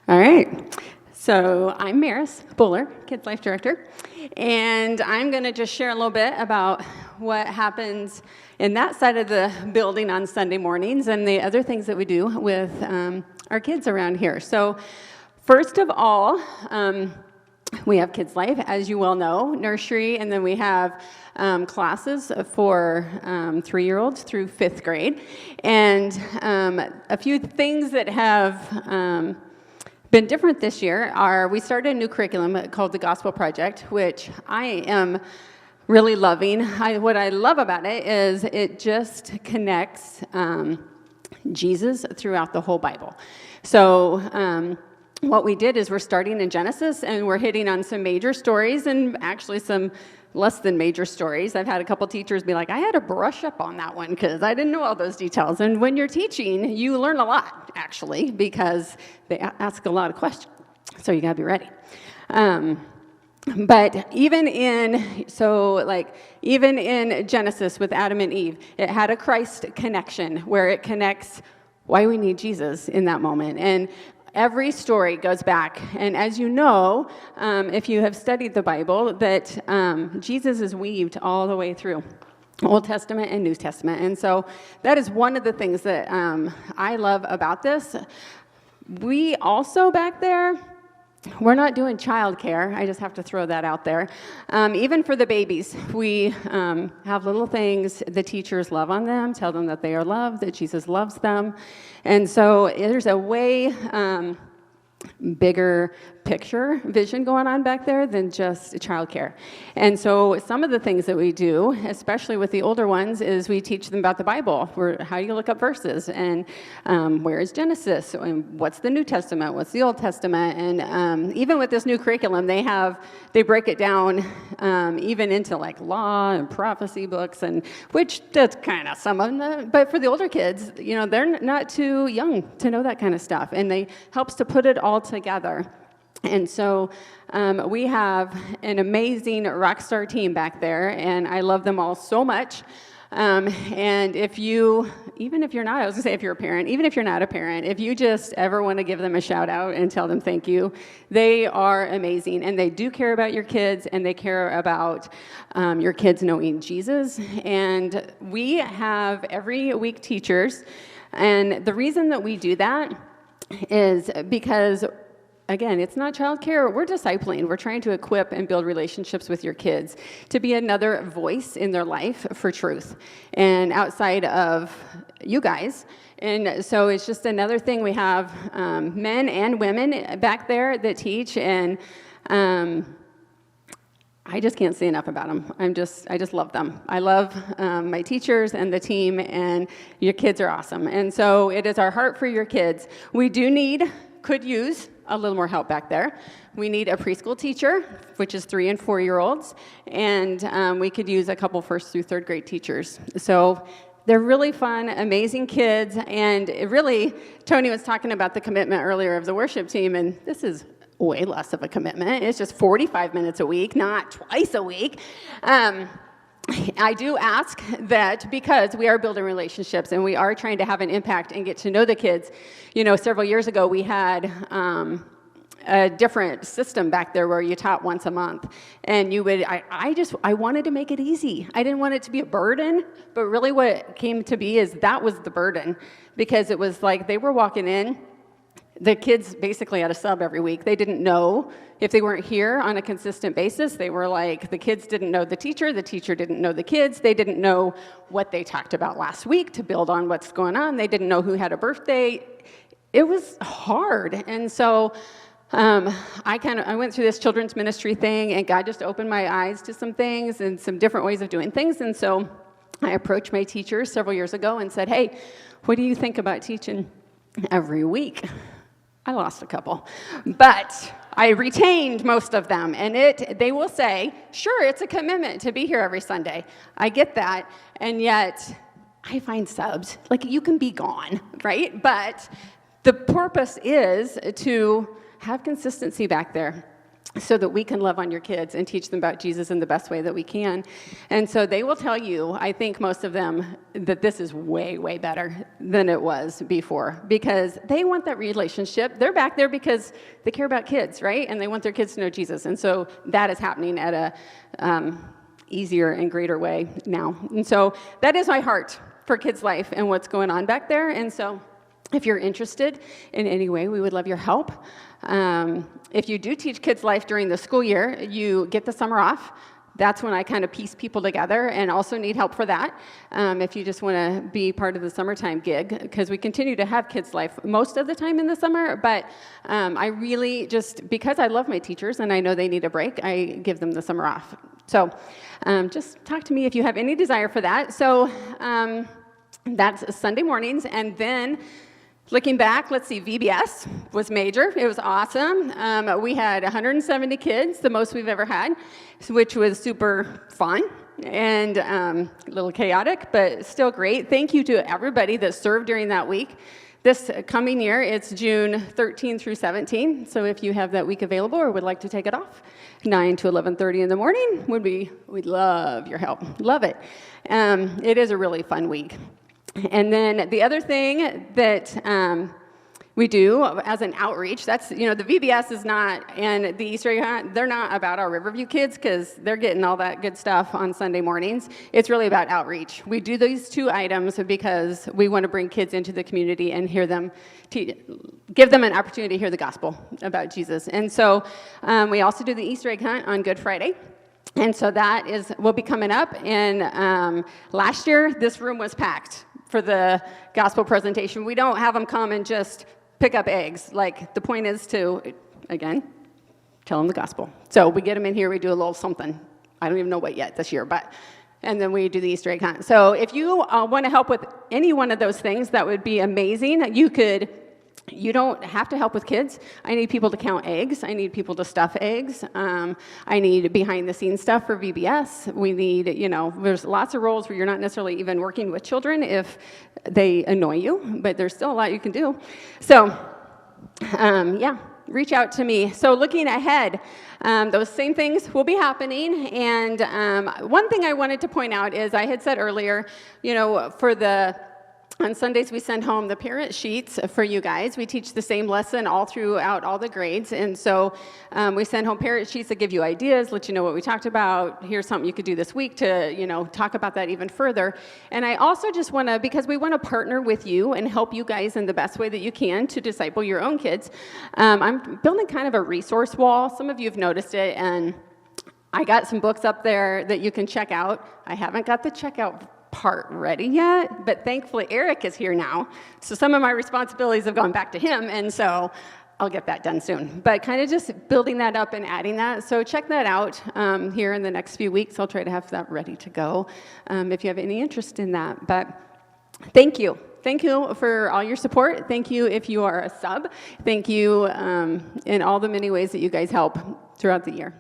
All right. So I'm Maris Buller, Kids Life Director, and I'm going to just share a little bit about what happens in that side of the building on Sunday mornings and the other things that we do with our kids around here. So first of all, we have Kids Life, as you well know, nursery, and then we have classes for 3-year-olds through 5th grade. And a few things that have been different this year are we started a new curriculum called the Gospel Project, which I am really loving. What I love about it is it just connects Jesus throughout the whole Bible. So what we did is we're starting in Genesis, and we're hitting on some major stories and actually some less than major stories. I've had a couple teachers be like, I had to brush up on that one because I didn't know all those details. And when you're teaching, you learn a lot, actually, because they ask a lot of questions. So you got to be ready. But even in Genesis with Adam and Eve, it had a Christ connection where it connects why we need Jesus in that moment. And every story goes back, and as you know, if you have studied the Bible, that Jesus is weaved all the way through Old Testament and New Testament, and so that is one of the things that I love about this. We also back there, we're not doing childcare. I just have to throw that out there. Even for the babies, we have little things the teachers love on them, tell them that they are loved, that Jesus loves them. And so there's a way bigger picture vision going on back there than just childcare. And so some of the things that we do, especially with the older ones, is we teach them about the Bible. How do you look up verses? And where is Genesis? And what's the New Testament? What's the Old Testament? And even with this new curriculum, they break it down even into like law and prophecy books, and which does kind of some of them. But for the older kids, they're not too young to know that kind of stuff, and they helps to put it all together. And so we have an amazing rock star team back there, and I love them all so much. And if you're a parent, even if you're not a parent, if you just ever want to give them a shout out and tell them thank you, they are amazing, and they do care about your kids, and they care about your kids knowing Jesus. And we have every week teachers, and the reason that we do that is because, again, it's not childcare. We're discipling. We're trying to equip and build relationships with your kids to be another voice in their life for truth and outside of you guys. And so it's just another thing. We have men and women back there that teach, and I just can't say enough about them. I just love them. I love my teachers and the team, and your kids are awesome. And so it is our heart for your kids. We could use a little more help back there. We need a preschool teacher, which is 3 and 4-year-olds, and we could use a couple 1st through 3rd grade teachers. So they're really fun, amazing kids, and Tony was talking about the commitment earlier of the worship team, and this is way less of a commitment. It's just 45 minutes a week, not twice a week. I do ask that because we are building relationships and we are trying to have an impact and get to know the kids. Several years ago we had a different system back there where you taught once a month, and I wanted to make it easy. I didn't want it to be a burden, but really what it came to be is that was the burden, because it was like they were walking in. The kids basically had a sub every week. They didn't know if they weren't here on a consistent basis. They were like, the kids didn't know the teacher didn't know the kids. They didn't know what they talked about last week to build on what's going on. They didn't know who had a birthday. It was hard. And so I went through this children's ministry thing, and God just opened my eyes to some things and some different ways of doing things. And so I approached my teachers several years ago and said, hey, what do you think about teaching every week? I lost a couple, but I retained most of them, and they will say, sure, it's a commitment to be here every Sunday. I get that, and yet I find subs. Like, you can be gone, right? But the purpose is to have consistency back there. so that we can love on your kids and teach them about Jesus in the best way that we can. And so they will tell you, I think most of them, that this is way, way better than it was before, because they want that relationship. They're back there because they care about kids, right? And they want their kids to know Jesus. And so that is happening at a easier and greater way now. And so that is my heart for Kids Life and what's going on back there. And so if you're interested in any way, we would love your help. If you do teach Kids Life during the school year, you get the summer off. That's when I kind of piece people together and also need help for that. If you just want to be part of the summertime gig, because we continue to have Kids Life most of the time in the summer, but I really just, because I love my teachers and I know they need a break, I give them the summer off. So just talk to me if you have any desire for that. So that's Sunday mornings, and then looking back, let's see, VBS was major. It was awesome. We had 170 kids, the most we've ever had, which was super fun and a little chaotic, but still great. Thank you to everybody that served during that week. This coming year, it's June 13 through 17, so if you have that week available or would like to take it off, 9 to 11:30 in the morning, we'd love your help. Love it. It is a really fun week. And then the other thing that we do as an outreach, that's, the VBS is not, and the Easter egg hunt, they're not about our Riverview kids because they're getting all that good stuff on Sunday mornings. It's really about outreach. We do these two items because we want to bring kids into the community and hear them, give them an opportunity to hear the gospel about Jesus. And so we also do the Easter egg hunt on Good Friday. And so that will be coming up. And last year, this room was packed for the gospel presentation. We don't have them come and just pick up eggs. Like, the point is to, again, tell them the gospel. So we get them in here, we do a little something. I don't even know what yet this year, and then we do the Easter egg hunt. So if you want to help with any one of those things, that would be amazing. You don't have to help with kids. I need people to count eggs. I need people to stuff eggs. I need behind-the-scenes stuff for VBS. We need, there's lots of roles where you're not necessarily even working with children if they annoy you, but there's still a lot you can do. So, reach out to me. So looking ahead, those same things will be happening. And one thing I wanted to point out is I had said earlier, on Sundays, we send home the parent sheets for you guys. We teach the same lesson all throughout all the grades. And so we send home parent sheets that give you ideas, let you know what we talked about. Here's something you could do this week to, talk about that even further. And I also just want to, because we want to partner with you and help you guys in the best way that you can to disciple your own kids, I'm building kind of a resource wall. Some of you have noticed it, and I got some books up there that you can check out. I haven't got the checkout part ready yet, but thankfully Eric is here now, so some of my responsibilities have gone back to him, and so I'll get that done soon. But kind of just building that up and adding that, so check that out here in the next few weeks. I'll try to have that ready to go if you have any interest in that. But thank you for all your support. Thank you if you are a sub. Thank you in all the many ways that you guys help throughout the year.